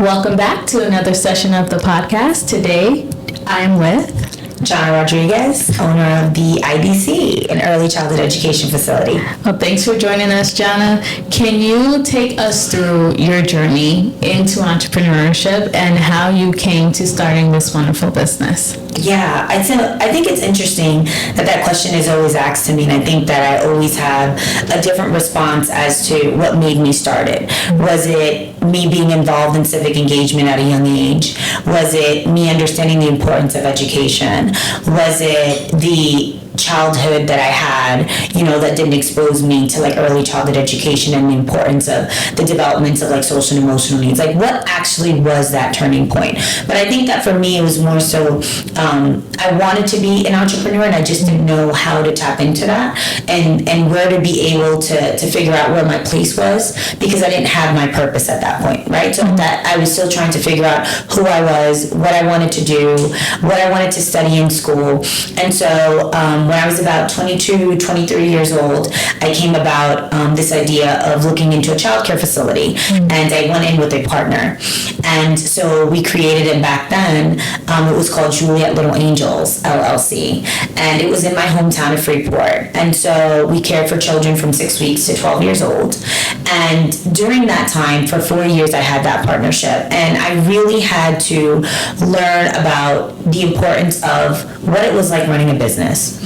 Welcome back to another session of the podcast. Today, I'm with Janna Rodriguez, owner of the IDC, an early childhood education facility. Well, thanks for joining us, Janna. Can you take us through your journey into entrepreneurship and how you came to starting this wonderful business? Yeah, I think it's interesting that question is always asked to me, and I think that I always have a different response as to what made me start it. Was it me being involved in civic engagement at a young age? Was it me understanding the importance of education? Was it the childhood that I had, that didn't expose me to early childhood education and the importance of the developments of social and emotional needs? What actually was that turning point? But I think that for me, it was more so, I wanted to be an entrepreneur and I just didn't know how to tap into that and where to be able to figure out where my place was, because I didn't have my purpose at that point, right? So that I was still trying to figure out who I was, what I wanted to do, what I wanted to study in school. And so, when I was about 22, 23 years old, I came about this idea of looking into a childcare facility, and I went in with a partner. And so we created it back then. It was called Juliet Little Angels, LLC, and it was in my hometown of Freeport. And so we cared for children from 6 weeks to 12 years old. And during that time, for 4 years, I had that partnership, and I really had to learn about the importance of what it was like running a business.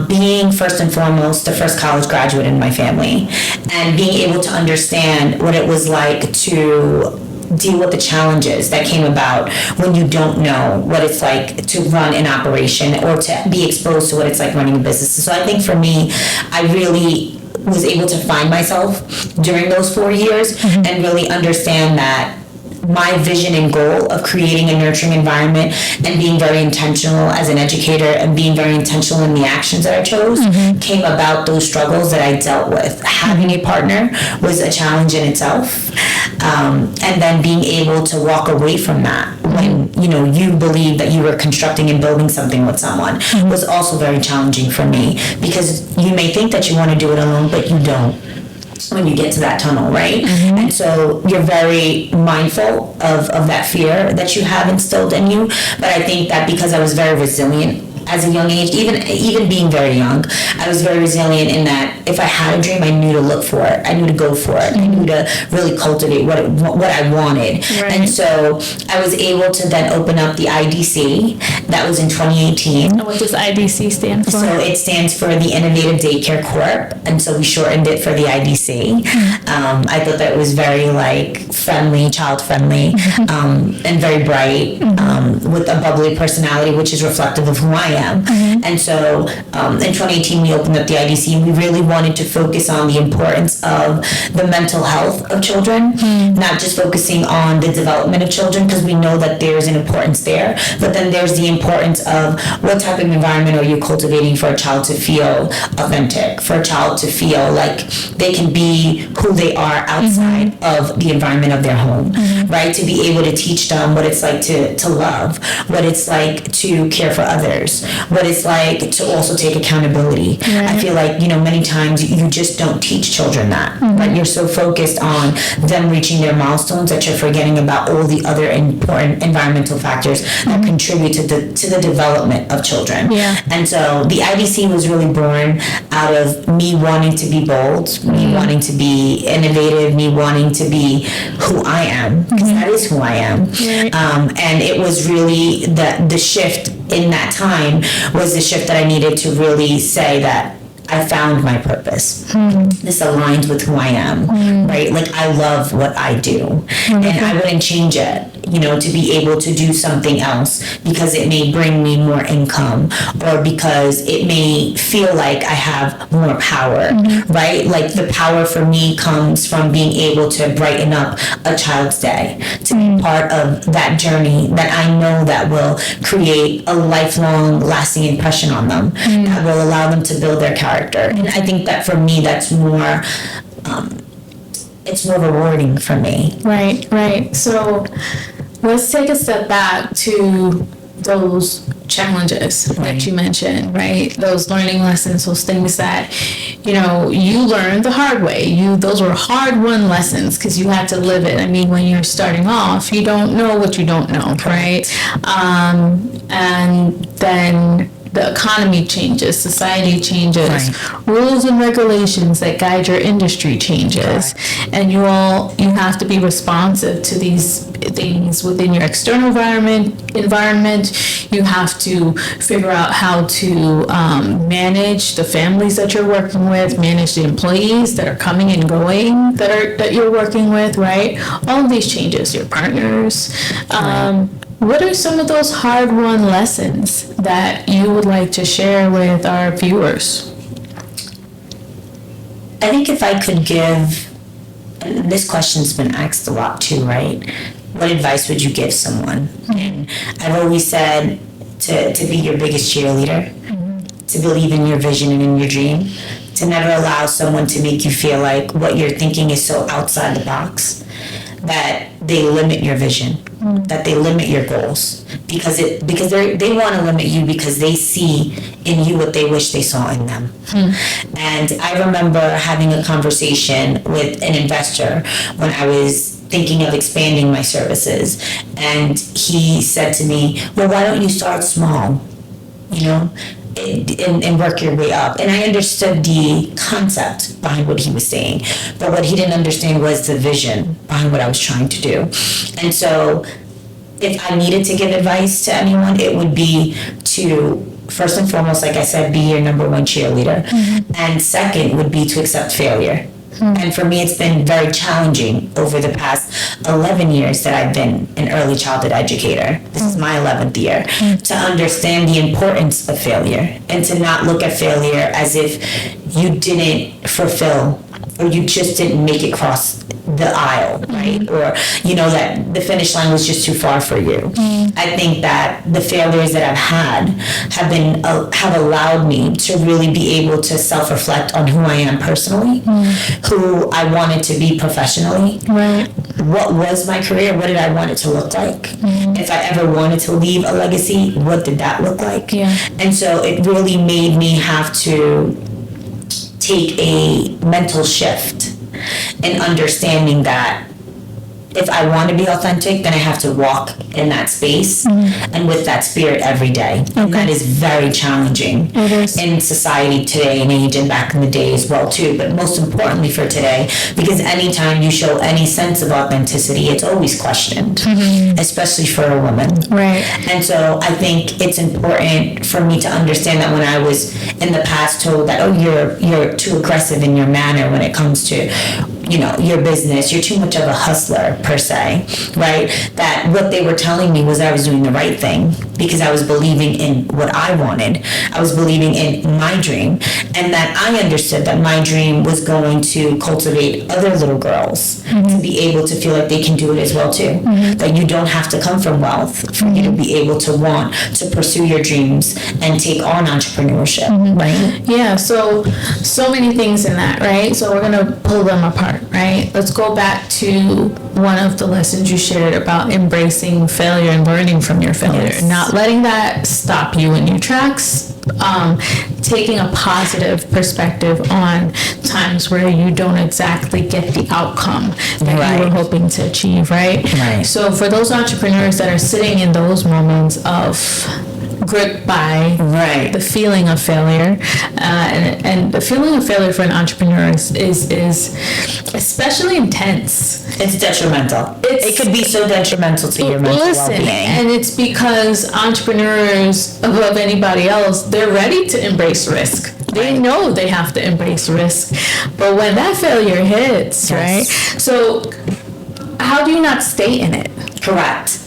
Being first and foremost the first college graduate in my family, and being able to understand what it was like to deal with the challenges that came about when you don't know what it's like to run an operation or to be exposed to what it's like running a business. So I think for me, I really was able to find myself during those 4 years and really understand that my vision and goal of creating a nurturing environment and being very intentional as an educator and being very intentional in the actions that I chose came about those struggles that I dealt with. Having a partner was a challenge in itself. And then being able to walk away from that when, you believe that you were constructing and building something with someone was also very challenging for me, because you may think that you want to do it alone, but you don't when you get to that tunnel, right? And so you're very mindful of that fear that you have instilled in you. But I think that because I was very resilient as a young age, even being very young, I was very resilient in that if I had a dream, I knew to look for it. I knew to go for it. I knew to really cultivate what I wanted. Right. And so I was able to then open up the IDC. That was in 2018. And what does IDC stand for? So it stands for the Innovative Daycare Corp. And so we shortened it for the IDC. I thought that it was very friendly, child friendly, and very bright, with a bubbly personality, which is reflective of who I am. And so in 2018, we opened up the IDC, and we really wanted to focus on the importance of the mental health of children, not just focusing on the development of children, because we know that there's an importance there, but then there's the importance of what type of environment are you cultivating for a child to feel authentic, for a child to feel like they can be who they are outside of the environment of their home, right? To be able to teach them what it's like to love, what it's like to care for others, what it's like to also take accountability. Right. I feel like, many times you just don't teach children that. Right? You're so focused on them reaching their milestones that you're forgetting about all the other important environmental factors that contribute to the development of children. Yeah. And so the IDC was really born out of me wanting to be bold, me wanting to be innovative, me wanting to be who I am, because that is who I am. Right. And it was really the shift in that time was the shift that I needed to really say that I found my purpose. This aligns with who I am, right? I love what I do, and I wouldn't change it, to be able to do something else because it may bring me more income, or because it may feel like I have more power, right? The power for me comes from being able to brighten up a child's day, to be part of that journey that I know that will create a lifelong lasting impression on them, that will allow them to build their character. And I think that for me, that's more, it's more rewarding for me. Right. So let's take a step back to those challenges that you mentioned, right? Those learning lessons, those things that, you learned the hard way. Those were hard-won lessons because you had to live it. I mean, when you're starting off, you don't know what you don't know, right? And then the economy changes, society changes, rules and regulations that guide your industry changes, and you have to be responsive to these things within your external environment. You have to figure out how to manage the families that you're working with, manage the employees that are coming and going that you're working with, right? All of these changes, your partners. What are some of those hard-won lessons that you would like to share with our viewers? I think if I could give, and this question's been asked a lot too, right? What advice would you give someone? And I've always said to be your biggest cheerleader, to believe in your vision and in your dream, to never allow someone to make you feel like what you're thinking is so outside the box that they limit your vision, that they limit your goals, because they want to limit you because they see in you what they wish they saw in them. And I remember having a conversation with an investor when I was thinking of expanding my services, and he said to me, well, why don't you start small, and work your way up. And I understood the concept behind what he was saying, but what he didn't understand was the vision behind what I was trying to do. And so if I needed to give advice to anyone, it would be to, first and foremost, like I said, be your number one cheerleader. And second would be to accept failure. And for me, it's been very challenging over the past 11 years that I've been an early childhood educator. This is my 11th year. To understand the importance of failure and to not look at failure as if you didn't fulfill or you just didn't make it across the aisle, right? Or, that the finish line was just too far for you. I think that the failures that I've had have allowed me to really be able to self-reflect on who I am personally, who I wanted to be professionally. Right. What was my career? What did I want it to look like? If I ever wanted to leave a legacy, what did that look like? And so it really made me have to take a mental shift in understanding that if I want to be authentic, then I have to walk in that space and with that spirit every day. And that is very challenging in society today and age, and back in the day as well too, but most importantly for today, because anytime you show any sense of authenticity, it's always questioned, especially for a woman. Right. And so I think it's important for me to understand that when I was in the past told that, oh, you're too aggressive in your manner when it comes to, your business, you're too much of a hustler per se, right? That what they were telling me was I was doing the right thing because I was believing in what I wanted. I was believing in my dream, and that I understood that my dream was going to cultivate other little girls to be able to feel like they can do it as well too. That you don't have to come from wealth for you to be able to want to pursue your dreams and take on entrepreneurship, right? Yeah, so many things in that, right? So we're gonna pull them apart, right? Let's go back to one of the lessons you shared about embracing failure and learning from your failure, not letting that stop you in your tracks, taking a positive perspective on times where you don't exactly get the outcome that you were hoping to achieve, right? So for those entrepreneurs that are sitting in those moments of gripped by the feeling of failure, and the feeling of failure for an entrepreneur is especially intense. It's detrimental. It could be so detrimental to your mental well-being. And it's because entrepreneurs, above anybody else, they're ready to embrace risk. They know they have to embrace risk. But when that failure hits, right? So how do you not stay in it? Correct.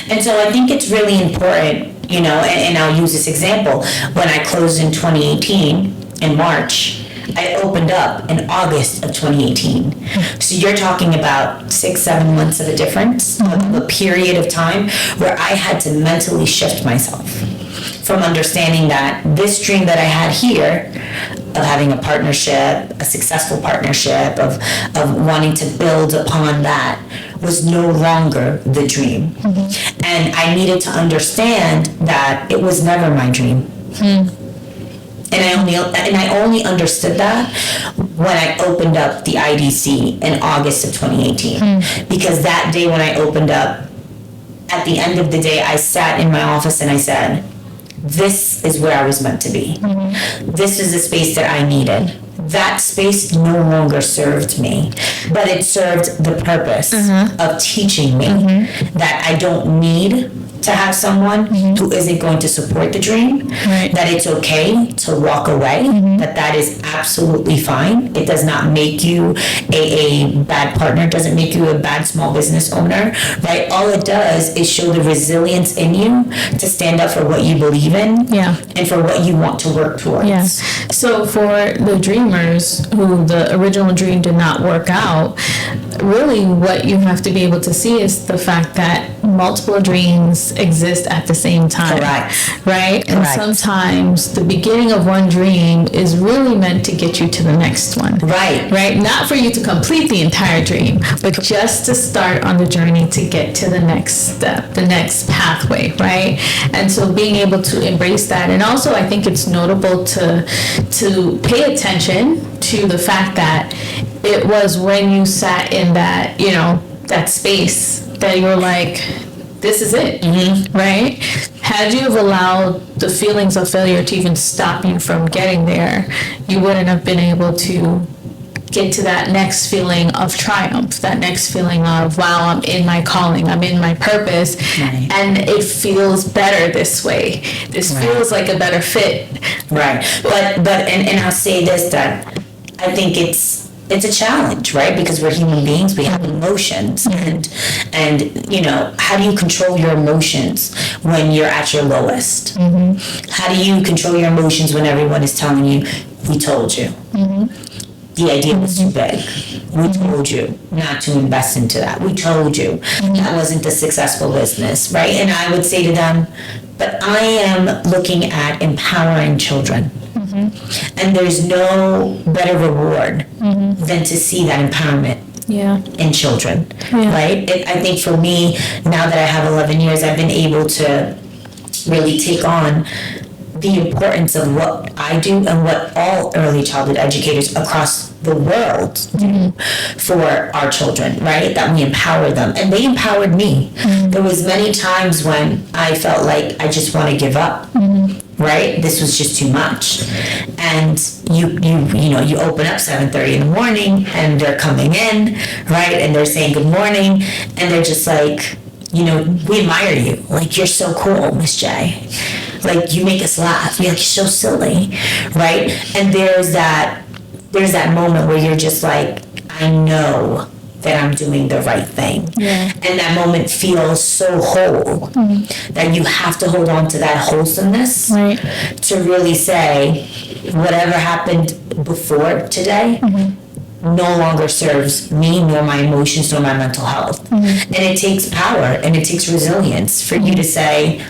And so I think it's really important, and I'll use this example. When I closed in 2018, in March, I opened up in August of 2018. So you're talking about 6-7 months of a difference, a period of time where I had to mentally shift myself from understanding that this dream that I had here, having a partnership, a successful partnership, of wanting to build upon that was no longer the dream. Mm-hmm. And I needed to understand that it was never my dream. Mm. And I only understood that when I opened up the IDC in August of 2018. Because that day when I opened up, at the end of the day, I sat in my office and I said, this is where I was meant to be. Mm-hmm. This is the space that I needed. That space no longer served me, but it served the purpose of teaching me that I don't need to have someone who isn't going to support the dream, that it's okay to walk away, that is absolutely fine. It does not make you a bad partner, doesn't make you a bad small business owner, right? All it does is show the resilience in you to stand up for what you believe in and for what you want to work towards. Yeah. So for the dreamers who the original dream did not work out, really what you have to be able to see is the fact that multiple dreams exist at the same time. Correct. Right? And sometimes the beginning of one dream is really meant to get you to the next one. Right. Right? Not for you to complete the entire dream, but just to start on the journey to get to the next step, the next pathway, right? And so being able to embrace that. And also I think it's notable to pay attention to the fact that it was when you sat in that, that space that you were like, this is it, right? Had you have allowed the feelings of failure to even stop you from getting there, you wouldn't have been able to get to that next feeling of triumph, that next feeling of, wow, I'm in my calling, I'm in my purpose, and it feels better this way. This feels like a better fit. Right. But I'll say this, that I think it's a challenge, right? Because we're human beings, we have emotions, and how do you control your emotions when you're at your lowest? How do you control your emotions when everyone is telling you, we told you? The idea was too big. We told you not to invest into that. We told you that wasn't a successful business, right? And I would say to them, but I am looking at empowering children. And there's no better reward than to see that empowerment in children, right? I think for me, now that I have 11 years, I've been able to really take on the importance of what I do and what all early childhood educators across the world do for our children, right? That we empower them. And they empowered me. There was many times when I felt like I just want to give up. Right? This was just too much. And you open up 7:30 in the morning and they're coming in, right? And they're saying good morning and they're just like, we admire you. Like, you're so cool, Miss J. Like, you make us laugh. You're so silly, right? And there's that moment where you're just like, I know that I'm doing the right thing. And that moment feels so whole that you have to hold on to that wholesomeness to really say, whatever happened before today no longer serves me, nor my emotions, nor my mental health. And it takes power and it takes resilience for you to say,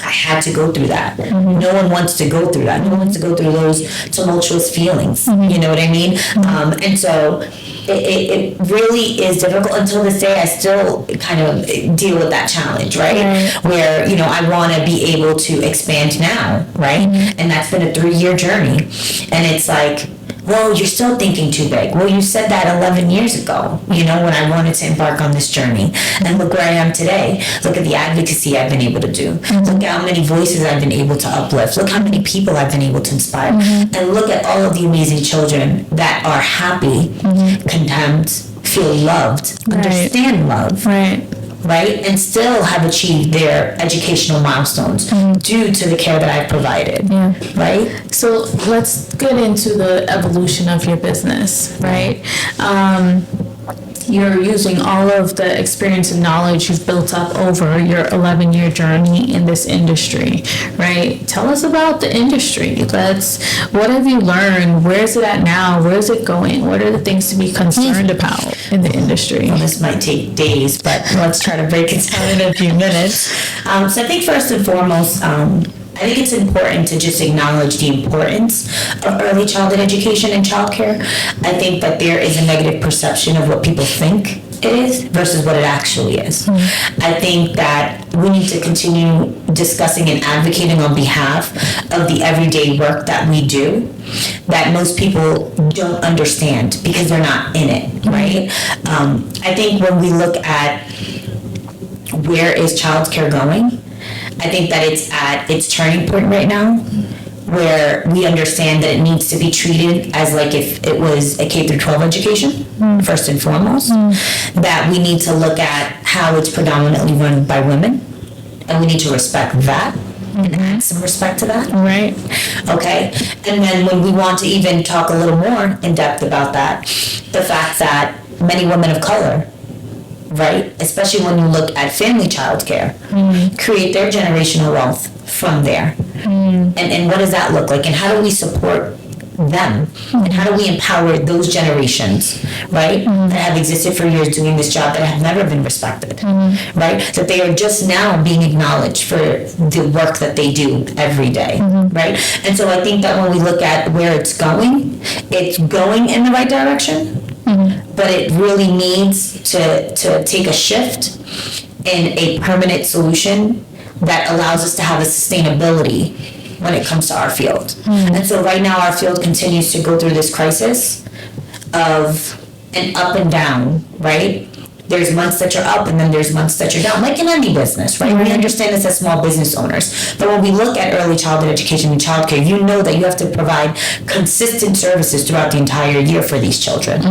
I had to go through that. No one wants to go through that. No one wants to go through those tumultuous feelings. You know what I mean? And so it really is difficult. Until this day, I still kind of deal with that challenge, right? Where, I want to be able to expand now, right? And that's been a 3-year journey. And it's like, well, you're still thinking too big. Well, you said that 11 years ago, when I wanted to embark on this journey. And look where I am today. Look at the advocacy I've been able to do. Look at how many voices I've been able to uplift. Look how many people I've been able to inspire. And look at all of the amazing children that are happy, content, feel loved, understand love. Right? And still have achieved their educational milestones due to the care that I've provided. Right? So let's get into the evolution of your business, right? You're using all of the experience and knowledge you've built up over your 11-year journey in this industry, right? Tell us about the industry. What have you learned? Where is it at now? Where is it going? What are the things to be concerned about in the industry? Well, this might take days, but let's try to break it down in a few minutes. So I think first and foremost, I think it's important to just acknowledge the importance of early childhood education and childcare. I think that there is a negative perception of what people think it is versus what it actually is. I think that we need to continue discussing and advocating on behalf of the everyday work that we do that most people don't understand because they're not in it, right? I think when we look at where is childcare going, I think that it's at its turning point right now, where we understand that it needs to be treated as like if it was a K through 12 education, first and foremost, that we need to look at how it's predominantly run by women, and we need to respect that and add some respect to that. Right. Okay? And then when we want to even talk a little more in depth about that, the fact that many women of color, right, especially when you look at family childcare, create their generational wealth from there. And what does that look like? And how do we support them? And how do we empower those generations, right, that have existed for years doing this job that have never been respected, right? That they are just now being acknowledged for the work that they do every day, right? And so I think that when we look at where it's going in the right direction, but it really needs to take a shift in a permanent solution that allows us to have a sustainability when it comes to our field. And so right now our field continues to go through this crisis of an up and down, right? There's months that you're up and then there's months that you're down, like in any business, right? We understand this as small business owners. But when we look at early childhood education and childcare, you know that you have to provide consistent services throughout the entire year for these children,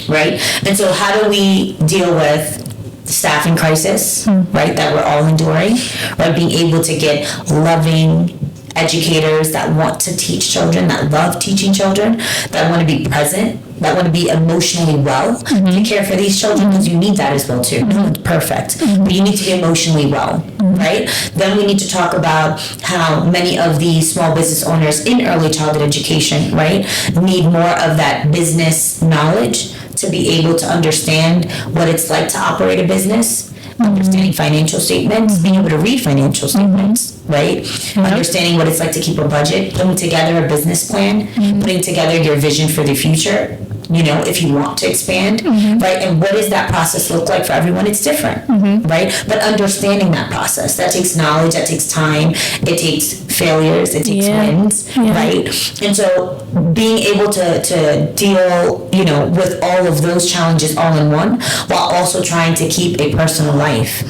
right? And so how do we deal with staffing crisis, right, that we're all enduring, right? Being able to get loving educators that want to teach children, that love teaching children, that want to be present, that want to be emotionally well to care for these children, because you need that as well too. No one's perfect, but you need to be emotionally well, right? Then we need to talk about how many of these small business owners in early childhood education, right, need more of that business knowledge to be able to understand what it's like to operate a business, understanding financial statements, being able to read financial statements, right? Understanding what it's like to keep a budget, putting together a business plan, putting together your vision for the future, you know, if you want to expand, right? And what does that process look like for everyone? It's different, right? But understanding that process, that takes knowledge, that takes time, it takes failures, it takes wins, right? And so being able to deal, you know, with all of those challenges all in one, while also trying to keep a personal life.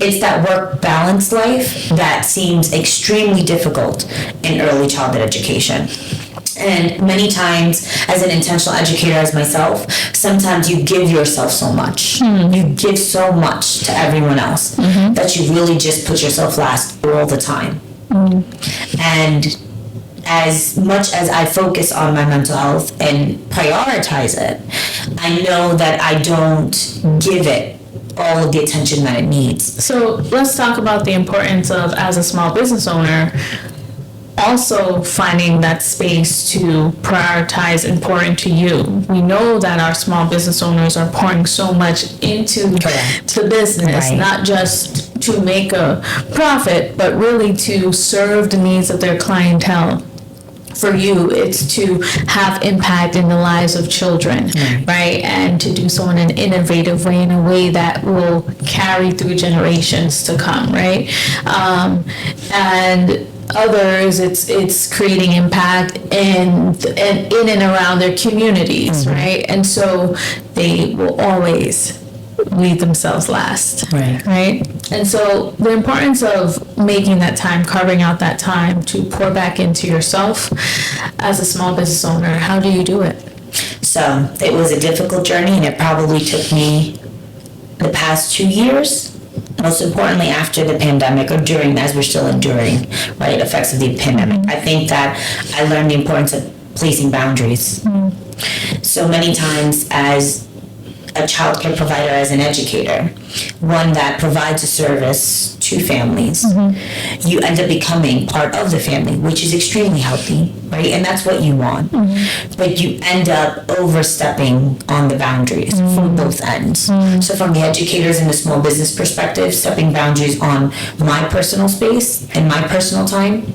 It's that work balance life that seems extremely difficult in early childhood education. And many times, as an intentional educator as myself, sometimes you give yourself so much. You give so much to everyone else that you really just put yourself last all the time. And as much as I focus on my mental health and prioritize it, I know that I don't give it all of the attention that it needs. So let's talk about the importance of, as a small business owner, also finding that space to prioritize and pour into you. We know that our small business owners are pouring so much into the business, not just to make a profit, but really to serve the needs of their clientele. For you, it's to have impact in the lives of children, right? And to do so in an innovative way, in a way that will carry through generations to come, right? And others, it's creating impact in and around their communities, right? And so they will always leave themselves last, right? And so the importance of making that time, carving out that time to pour back into yourself as a small business owner, how do you do it? So it was a difficult journey, and it probably took me the past 2 years, most importantly after the pandemic, or during, as we're still enduring, right, effects of the pandemic. I think that I learned the importance of placing boundaries. So many times as a childcare provider, as an educator, one that provides a service to families. You end up becoming part of the family, which is extremely healthy, right? And that's what you want. But you end up overstepping on the boundaries from both ends. So from the educators and the small business perspective, stepping boundaries on my personal space and my personal time,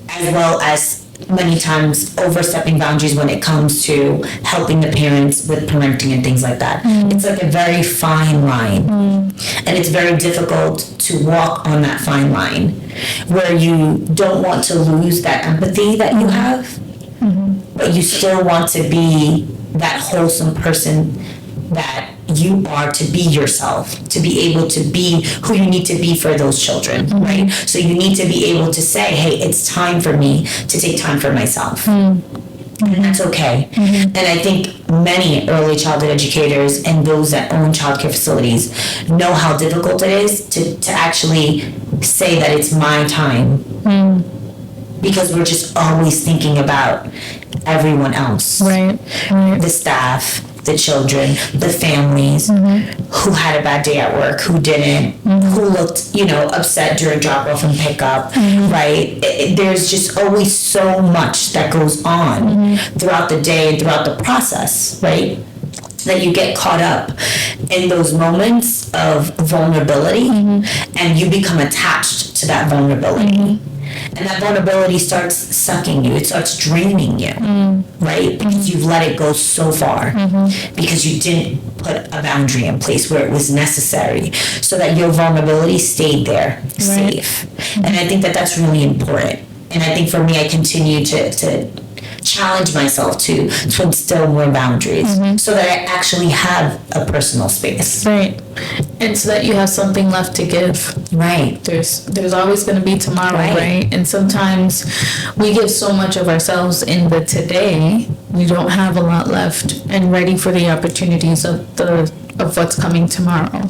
as well as many times overstepping boundaries when it comes to helping the parents with parenting and things like that. It's like a very fine line. And it's very difficult to walk on that fine line where you don't want to lose that empathy that you have, but you still want to be that wholesome person that you are, to be yourself, to be able to be who you need to be for those children, right? So you need to be able to say, hey, it's time for me to take time for myself. And that's okay. And I think many early childhood educators and those that own childcare facilities know how difficult it is to actually say that it's my time, because we're just always thinking about everyone else, Right. the staff, the children, the families, who had a bad day at work, who didn't, who looked, upset during drop-off and pickup, right? There's just always so much that goes on throughout the day and throughout the process, right? That you get caught up in those moments of vulnerability, and you become attached to that vulnerability. And that vulnerability starts sucking you. It starts draining you, right? Because you've let it go so far. Because you didn't put a boundary in place where it was necessary, so that your vulnerability stayed there, safe. And I think that that's really important. And I think for me, I continue to challenge myself to instill more boundaries, so that I actually have a personal space. Right. And so that you have something left to give. Right. There's always going to be tomorrow, right? And sometimes we give so much of ourselves in the today, we don't have a lot left and ready for the opportunities of what's coming tomorrow.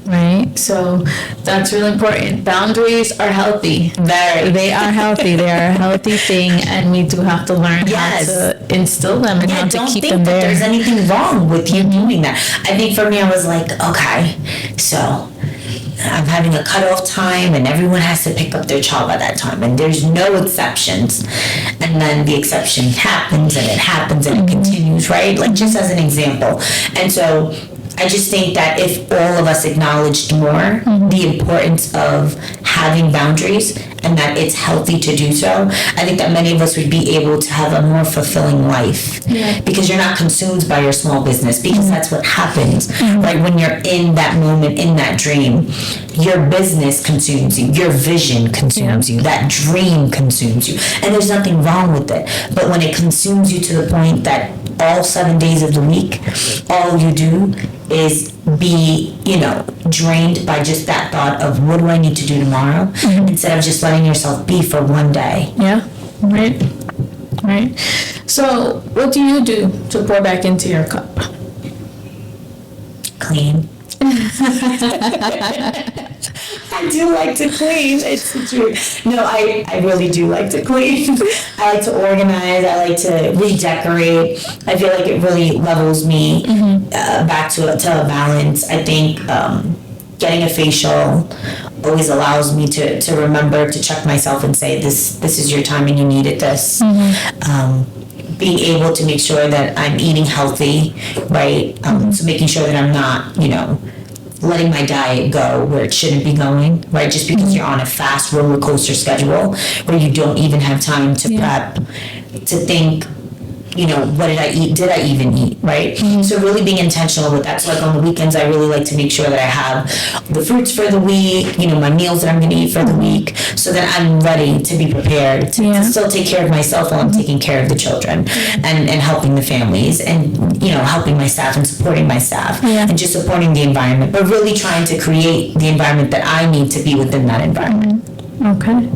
Right? So that's really important. Boundaries are healthy. They are healthy. They are a healthy thing, and we do have to learn how to instill them and how to keep them there. There's anything wrong with you doing that. I think for me, I was like, okay, so I'm having a cutoff time, and everyone has to pick up their child by that time, and there's no exceptions. And then the exception happens, and it continues, right? Like, just as an example. And so I just think that if all of us acknowledged more the importance of having boundaries, and that it's healthy to do so, I think that many of us would be able to have a more fulfilling life. Because you're not consumed by your small business, because that's what happens, right? When you're in that moment, in that dream, your business consumes you, your vision consumes you, that dream consumes you, and there's nothing wrong with it. But when it consumes you to the point that all 7 days of the week, all you do is be, drained by just that thought of, what do I need to do tomorrow? Instead of just letting yourself be for one day. Yeah, right. So what do you do to pour back into your cup? Clean. I do like to clean. It's true. No, I really do like to clean. I like to organize. I like to redecorate. I feel like it really levels me back to a balance. I think getting a facial always allows me to remember to check myself and say, this is your time and you needed this. Being able to make sure that I'm eating healthy, right? So making sure that I'm not, letting my diet go where it shouldn't be going, right? Just because you're on a fast roller coaster schedule where you don't even have time to prep, to think, what did I eat? Did I even eat, right? So really being intentional with that. So like on the weekends, I really like to make sure that I have the fruits for the week, my meals that I'm going to eat for the week, so that I'm ready to be prepared to still take care of myself while I'm taking care of the children and helping the families and, helping my staff and supporting my staff and just supporting the environment, but really trying to create the environment that I need to be within that environment. Okay.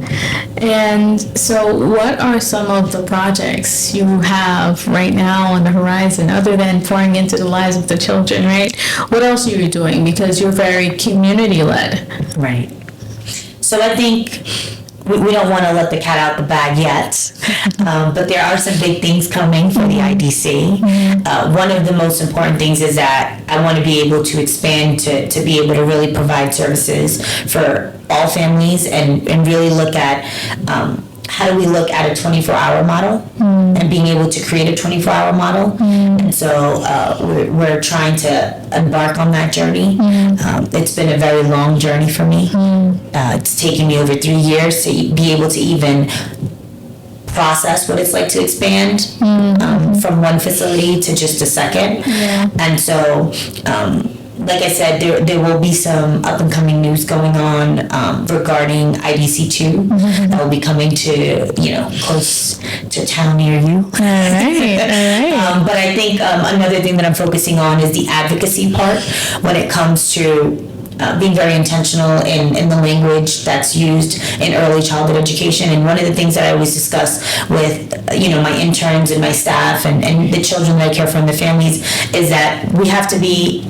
And so what are some of the projects you have right now on the horizon, other than pouring into the lives of the children, right? What else are you doing? Because you're very community-led. Right. So I think we don't want to let the cat out the bag yet, but there are some big things coming for the IDC. One of the most important things is that I want to be able to expand to be able to really provide services for all families and really look at how do we look at a 24-hour model and being able to create a 24-hour model. And so we're trying to embark on that journey. It's been a very long journey for me. It's taken me over 3 years to be able to even process what it's like to expand from one facility to just a second. And so like I said, there will be some up and coming news going on regarding IDC2 that will be coming to, close to town near you. All right. But I think another thing that I'm focusing on is the advocacy part when it comes to being very intentional in the language that's used in early childhood education. And one of the things that I always discuss with, my interns and my staff and the children that I care for and the families is that we have to be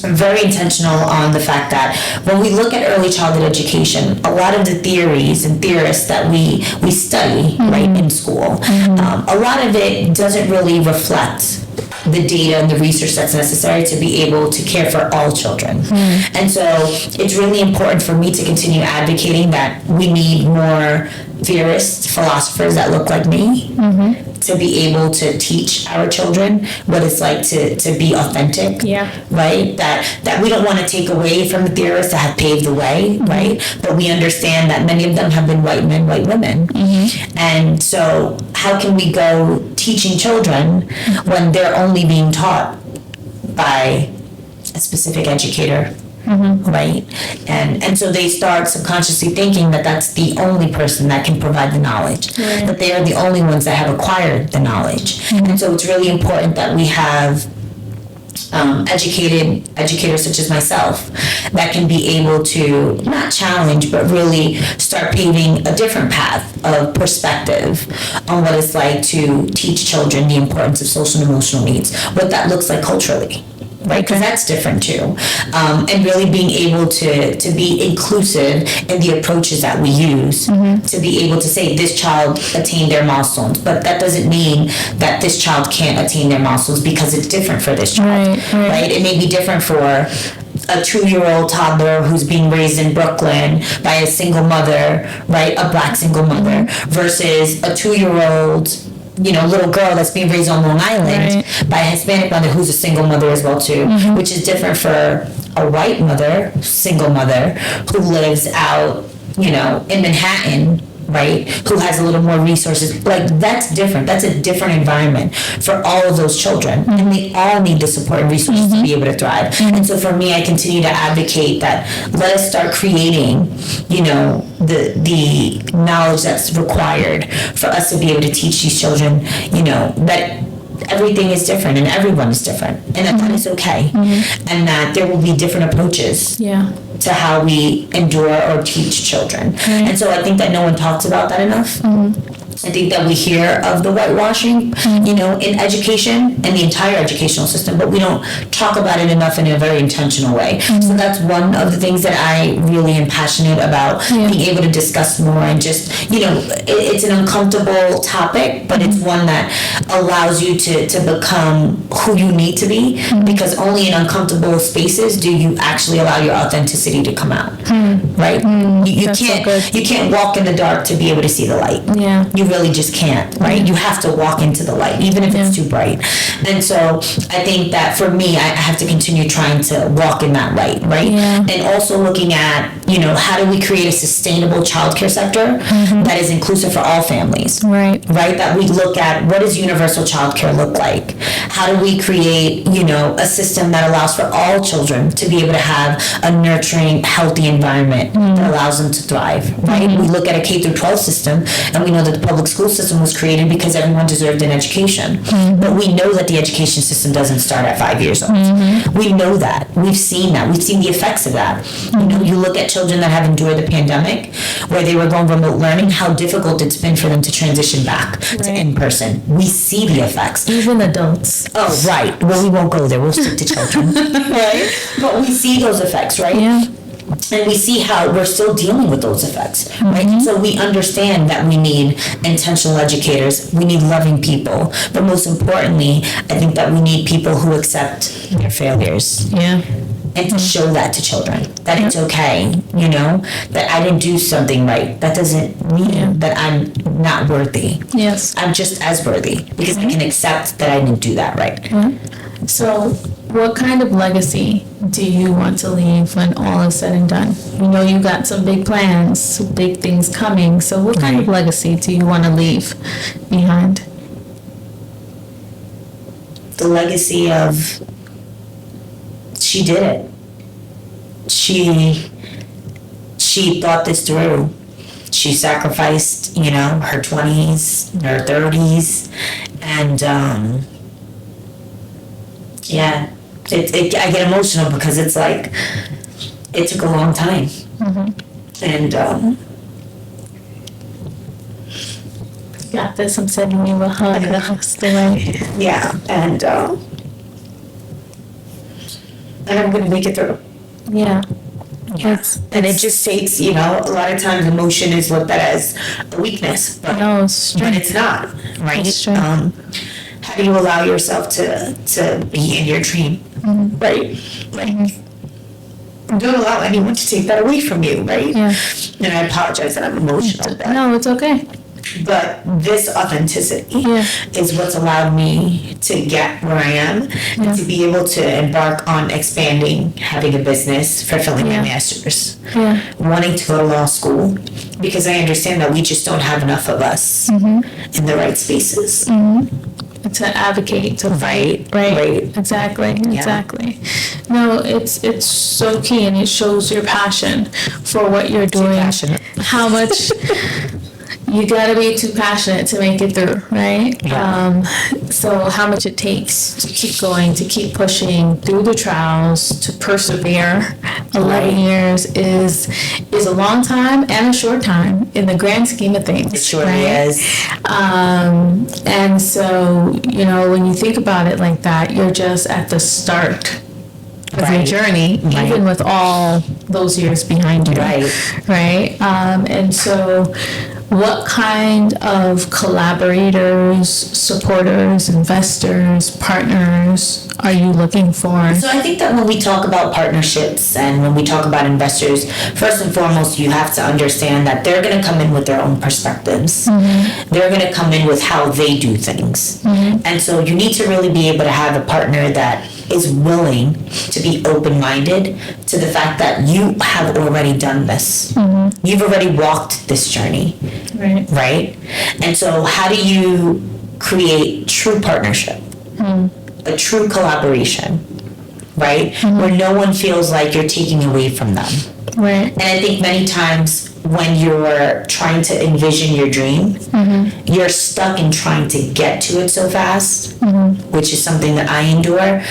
very intentional on the fact that when we look at early childhood education, a lot of the theories and theorists that we study right in school, a lot of it doesn't really reflect the data and the research that's necessary to be able to care for all children. And so it's really important for me to continue advocating that we need more theorists, philosophers that look like me to be able to teach our children what it's like to be authentic, right? That we don't want to take away from the theorists that have paved the way, right? But we understand that many of them have been white men, white women. And so how can we go teaching children when they're only being taught by a specific educator? Right? And so they start subconsciously thinking that that's the only person that can provide the knowledge, that they are the only ones that have acquired the knowledge. And so it's really important that we have educators such as myself that can be able to not challenge but really start paving a different path of perspective on what it's like to teach children the importance of social and emotional needs, what that looks like culturally. Right, because that's different too, and really being able to be inclusive in the approaches that we use to be able to say this child attained their milestones, but that doesn't mean that this child can't attain their milestones because it's different for this child, right? It may be different for a 2-year-old toddler who's being raised in Brooklyn by a single mother, right, a Black single mother, versus a 2-year-old little girl that's being raised on Long Island by a Hispanic mother who's a single mother as well too, which is different for a white mother, single mother, who lives out, in Manhattan, right, who has a little more resources. Like, that's different. That's a different environment for all of those children. And they all need the support and resources to be able to thrive. And so for me, I continue to advocate that let us start creating, the knowledge that's required for us to be able to teach these children, that everything is different and everyone is different, and that is okay, and that there will be different approaches to how we endure or teach children. And so I think that no one talks about that enough. I think that we hear of the whitewashing, in education and the entire educational system, but we don't talk about it enough in a very intentional way. So that's one of the things that I really am passionate about, being able to discuss more and just, it's an uncomfortable topic, but it's one that allows you to become who you need to be, because only in uncomfortable spaces do you actually allow your authenticity to come out, right? You can't walk in the dark to be able to see the light. You really just can't, right? You have to walk into the light, even if it's too bright. And so I think that for me, I have to continue trying to walk in that light, right? And also looking at, how do we create a sustainable childcare sector that is inclusive for all families, right? That we look at what does universal childcare look like? How do we create, a system that allows for all children to be able to have a nurturing, healthy environment that allows them to thrive, right? We look at a K-12 system, and we know that the public school system was created because everyone deserved an education. But we know that the education system doesn't start at 5 years old. We know that. We've seen that. We've seen the effects of that. You look at children that have endured the pandemic, where they were going remote learning, how difficult it's been for them to transition back to in-person. We see the effects. Even adults. Oh, right. Well, we won't go there. We'll stick to children. Right? But we see those effects, right? And we see how we're still dealing with those effects, right? So we understand that we need intentional educators, we need loving people, but most importantly, I think that we need people who accept their failures. Yeah. And to show that to children, that it's okay, you know, that I didn't do something right. That doesn't mean that I'm not worthy. Yes. I'm just as worthy because I can accept that I didn't do that right. So, what kind of legacy do you want to leave when all is said and done? You know, you got some big plans, some big things coming. So, what kind of legacy do you want to leave behind? The legacy of she did it. She thought this through. She sacrificed, you know, her 20s, her 30s, and I get emotional because it's like it took a long time, and Got this. I'm sending you a hug. The hug's the way. yeah, and I'm gonna make it through. Yeah. And it just takes, you know, a lot of times emotion is looked at as a weakness, but, No, it's but strength. it's not, right? It's strength. How do you allow yourself to be in your dream, right? Like, don't allow anyone to take that away from you, right? Yeah. And I apologize that I'm emotional, No, it's okay. but this authenticity is what's allowed me to get where I am, and to be able to embark on expanding, having a business, fulfilling my master's, wanting to go to law school, because I understand that we just don't have enough of us in the right spaces. To advocate, to fight, right? Exactly. No, it's so key, and it shows your passion for what you're doing. Passionate. How much you gotta be too passionate to make it through, right? So how much it takes to keep going, to keep pushing through the trials, to persevere. 11 years is a long time and a short time in the grand scheme of things. It surely is. And so, you know, when you think about it like that, you're just at the start of your journey, even with all those years behind you. Right? And so, what kind of collaborators, supporters, investors, partners are you looking for? So I think that when we talk about partnerships and when we talk about investors, first and foremost, you have to understand that they're going to come in with their own perspectives. They're going to come in with how they do things. And so you need to really be able to have a partner that is willing to be open-minded to the fact that you have already done this. You've already walked this journey. Right? And so how do you create true partnership? A true collaboration, right? Where no one feels like you're taking away from them. Right. And I think many times when you're trying to envision your dream, you're stuck in trying to get to it so fast, which is something that I endure,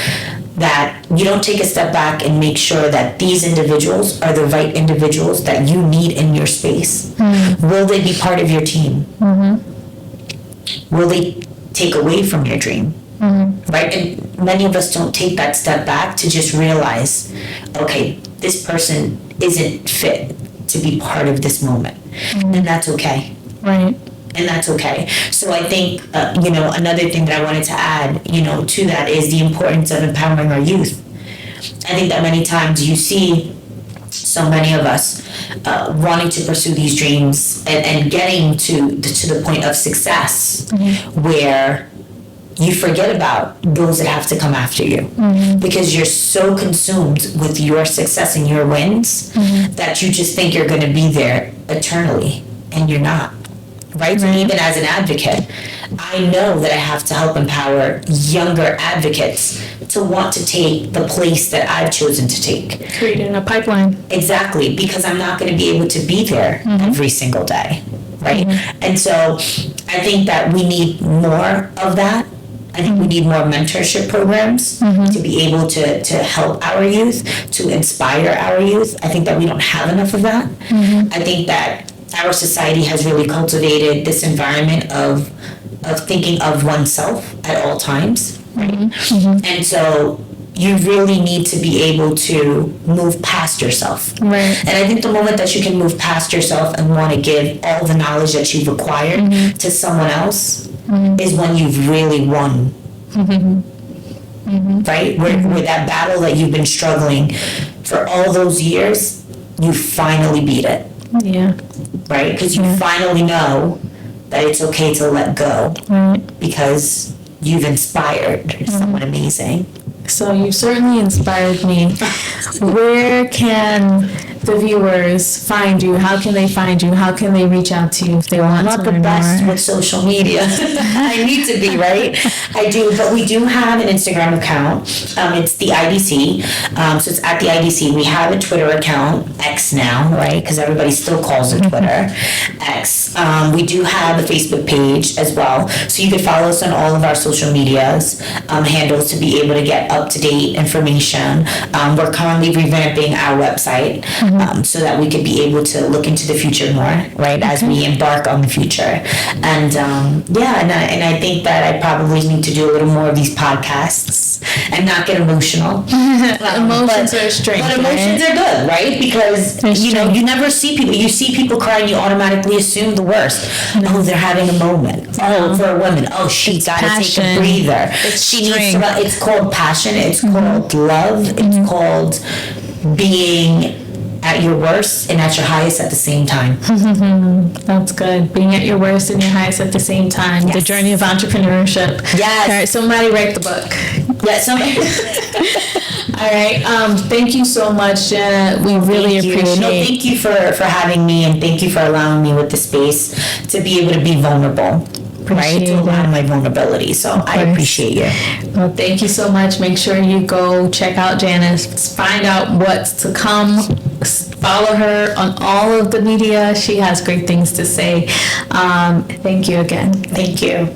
that you don't take a step back and make sure that these individuals are the right individuals that you need in your space. Will they be part of your team? Will they take away from your dream? Right? And many of us don't take that step back to just realize, okay, this person isn't fit to be part of this moment. And that's okay. Right. And that's okay. So I think, you know, another thing that I wanted to add, you know, to that is the importance of empowering our youth. I think that many times you see so many of us wanting to pursue these dreams and getting to the point of success where you forget about those that have to come after you because you're so consumed with your success and your wins that you just think you're going to be there eternally, and you're not. Right? So even as an advocate, I know that I have to help empower younger advocates to want to take the place that I've chosen to take. Creating a pipeline. Exactly, because I'm not going to be able to be there every single day, right? And so I think that we need more of that. I think we need more mentorship programs to be able to help our youth, to inspire our youth. I think that we don't have enough of that. I think that our society has really cultivated this environment of thinking of oneself at all times, right? And so you really need to be able to move past yourself. Right. And I think the moment that you can move past yourself and want to give all the knowledge that you've acquired to someone else is when you've really won. Right? Where that battle that you've been struggling for all those years, you finally beat it. Yeah. Right? Because you finally know that it's okay to let go. Right. Because you've inspired someone amazing. So you certainly inspired me. Where can the viewers find you? How can they find you? How can they reach out to you if they want to learn more? I'm not the best with social media. I need to be, right? I do, but we do have an Instagram account. It's the IDC. So it's at the IDC. We have a Twitter account, X now, right? Because everybody still calls it Twitter, X. We do have a Facebook page as well. So you could follow us on all of our social medias handles to be able to get up-to-date information. We're currently revamping our website so that we could be able to look into the future more, right, as we embark on the future. And and I think that I probably need to do a little more of these podcasts and not get emotional. Emotions are strange. But emotions are good, right? Because, you never see people. You see people crying, you automatically assume the worst. Oh, they're having a moment. Oh, for a woman. Oh, she's got to take a breather. She needs to. It's called passion. It's called love. It's called being at your worst and at your highest at the same time. That's good. Being at your worst and your highest at the same time. Yes. The journey of entrepreneurship. Yes. All right, somebody write the book. Yes. All right. Thank you so much, Janna. We really appreciate it. No, thank you for having me, and thank you for allowing me with the space to be able to be vulnerable. Right, to a lot of my vulnerability. So I appreciate you. Well, thank you so much. Make sure you go check out Janna, find out what's to come, follow her on all of the media. She has great things to say. Thank you again. Thank you.